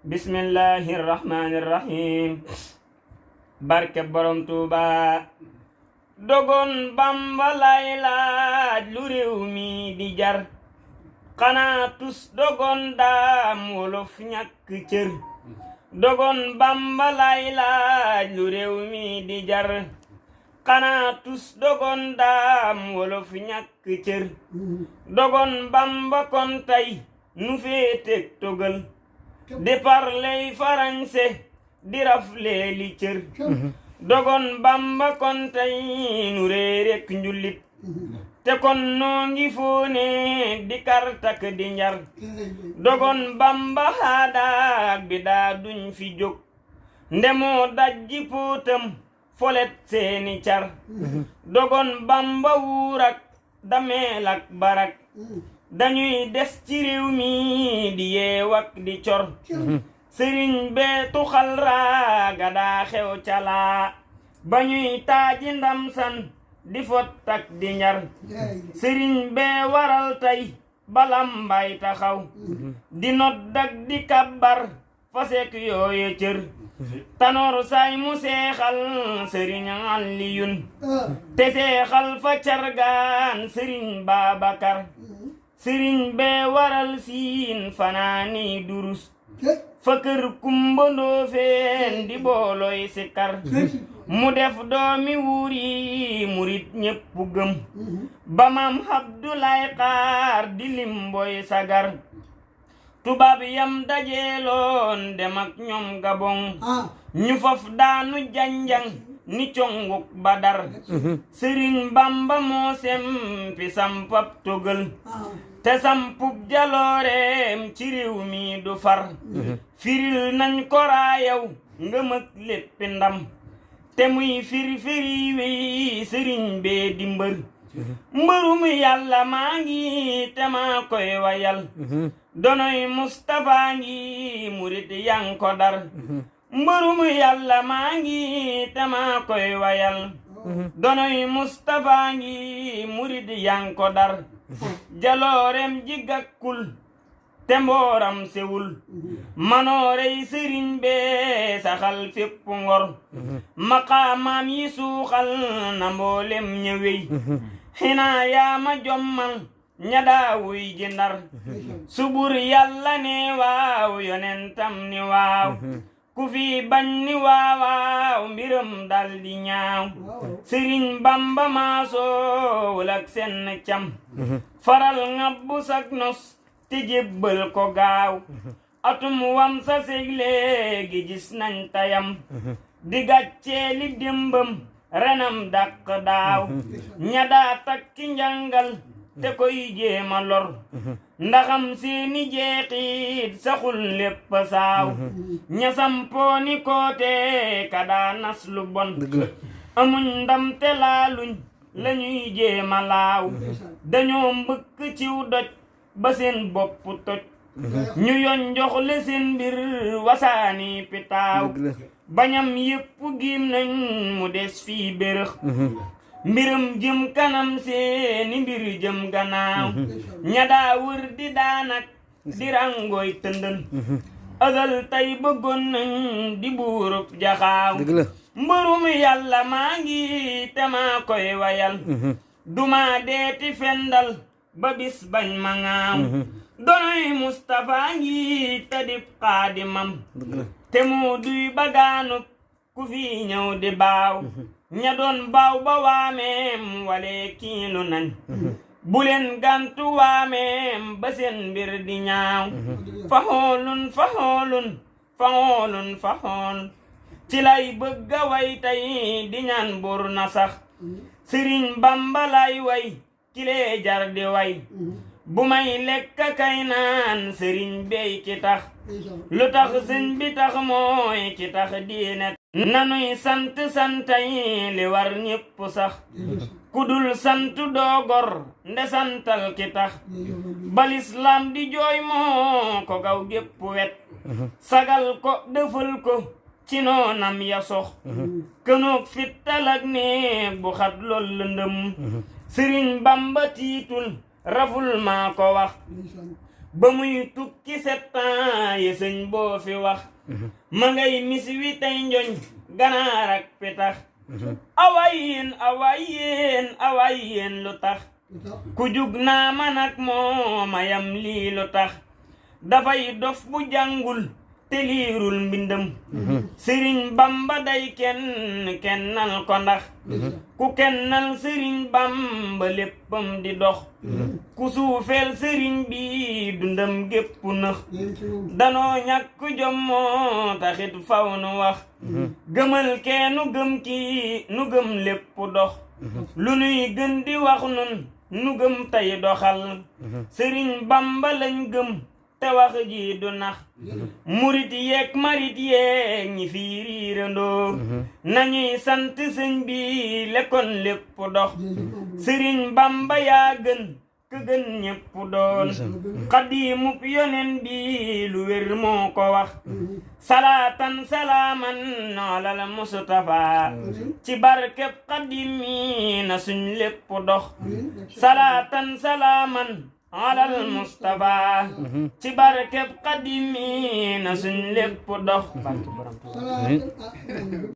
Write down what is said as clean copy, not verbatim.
bismillahir rahmanir rahim barke borom Tuuba dogon Bamba lay laaj lu réew mi di jar xanaa tus dogon daam wolof ñàkk cër dogon Bamba lay laaj lu réew mi di jar xanaa tus dogon daam wolof ñàkk cër dogon Bamba kon tey nu féeteeg togal di parler français di rafle li cër dogon Bamba kon tey nu réerek njullit te kon noo ngi foone di kartak di njar dogon Bamba haadaak bi daa duñ fi jóg ndemoo dajji póotam folet seeni car dogon Bamba wuurak dameelak barak dañuy des ci réew mi di yeewak di cor sëriñ bee tuxal raaga daa xew calaa ba ñuy taaji ndam san di fottak di njar sëriñ bee waral tey balam mbay taxaw di noddak di kabbar fasek yooye cër tanoor say mu seexal sëriñ Aliyun te seexal fa cargaan sëriñ Babakar sëriñ bee waral siin fanaani durus fa kër Kumba Ndoofeen di booloy sikar mu def doomi wuur yi murit ñépp gëm ba Maam Abdulaay Xaar di limboy sagar tubaab yam dajeeloon dem ak ñoom Gabon ñu faf daanu janjang ni conguk Badar sëriñ Bamba moo sempi sampab togal te sampub jalooreem ci réew mi du far firil nañ ko raayaw ngëm ak léppi ndam te muy firi wi sëriñ bee di mbërum yàlla maa ngi te maa koy wayal donoy Mustafa ngi murit yang ko dar mbërum yàlla maa ngi te maa koy wayal donoy Mustafa ngi murit yang ko dar jaloorem ji gàkkul te mbooram sewul manoorey sëriñ bee saxal fépp ngor maqaamaam yi suuxal na mboolem ñëwey xinaa yaama jommal ña daawuy ji ndar subur yàlla ne waaw yonentam ni waaw ku fi bañ ni waawaaw mbiram dal di ñaaw sëriñ Bamba maasoowul ak seen cam faral ngabbu sak nos te jébbal ko gaaw atum wam sa seg léegi gis nañ tayam di gàccee li démbam renam dàq daaw ña daa takki njàngal te koy jéema lor ndaxam seeni jeexit saxul lépp saaw ña sampooni koote ka daa nas lu bon amuñ ndam te laaluñ lañuy jéema laaw dañoo mbëkk ciw doj ba seen bopp toj ñu yoon jox le seen mbir wasaani pitaaw bañam yépp giim nañ mu des fii bérëx mbiram jëm kanam seeni mbir jëm gannaaw ña daa wër di daanak di rangoy tëndën ëgal tey bëggoon nañ di buurub jaxaaw mbërum yàlla maa ngi te maa koy wayal duma deeti fendal ba bis bañ ma ŋaaw donoy Mustafa ngi te dib xaadimam te mu duy bagaanub ku fi ñëw di baaw ña doon baaw ba waameem walee kiilu nañ bu leen gantu waameem ba seen mbir di ñaaw fa xool ci lay bëgga way tey di ñaan bur na sax sëriñ Bamba lay way kilee jar di way bu may lekk kay naan sëriñ bey ki tax lu tax sëñ bi tax mooy ki tax diine nanuy sant santay li war ñépp sax kudul sant doogor nde santal ki tax balislam di jooy moo ko gaw gépp wet sagal ko defal ko ci noonam ya sox kënoog fittal ak néeg bu xat lool lëndëm sëriñ Bamba tiitul raful maa ko wax ba muy tukki 7 ans yi sëñ boo fi wax ma ngay mis wi tey njoñ ganaar ak pitax awaay yéen lu tax ku jug naa man ak mooma yam lii lu tax dafay dof bu jàngul te liirul mbindam sëriñ bamba day kennal ko ndax ku kennal sëriñ bamba léppam di dox ku suufeel sëriñ bi dundam gépp nëx danoo ñàkk jom moo taxit faw nu wax gëmal kee nu gëm kii nu gëm lépp dox lu nuy gën di wax nun nu gëm tey doxal sëriñ bamba lañ gëm te wax ji du nax murit yeek marit yeek ñi fii riirandoo nañuy sant sëñ bi lekkoon lépp dox sëriñ bamba yaa gën ka gën ñépp doon xadiimub yonen bi lu wér moo ko wax salaatan salaaman alal mustafa ci barkeb xadiim mi na suñ lépp dox salaatan salaaman alal mustafa ci barkeb xadiim mi na suñ lépp dox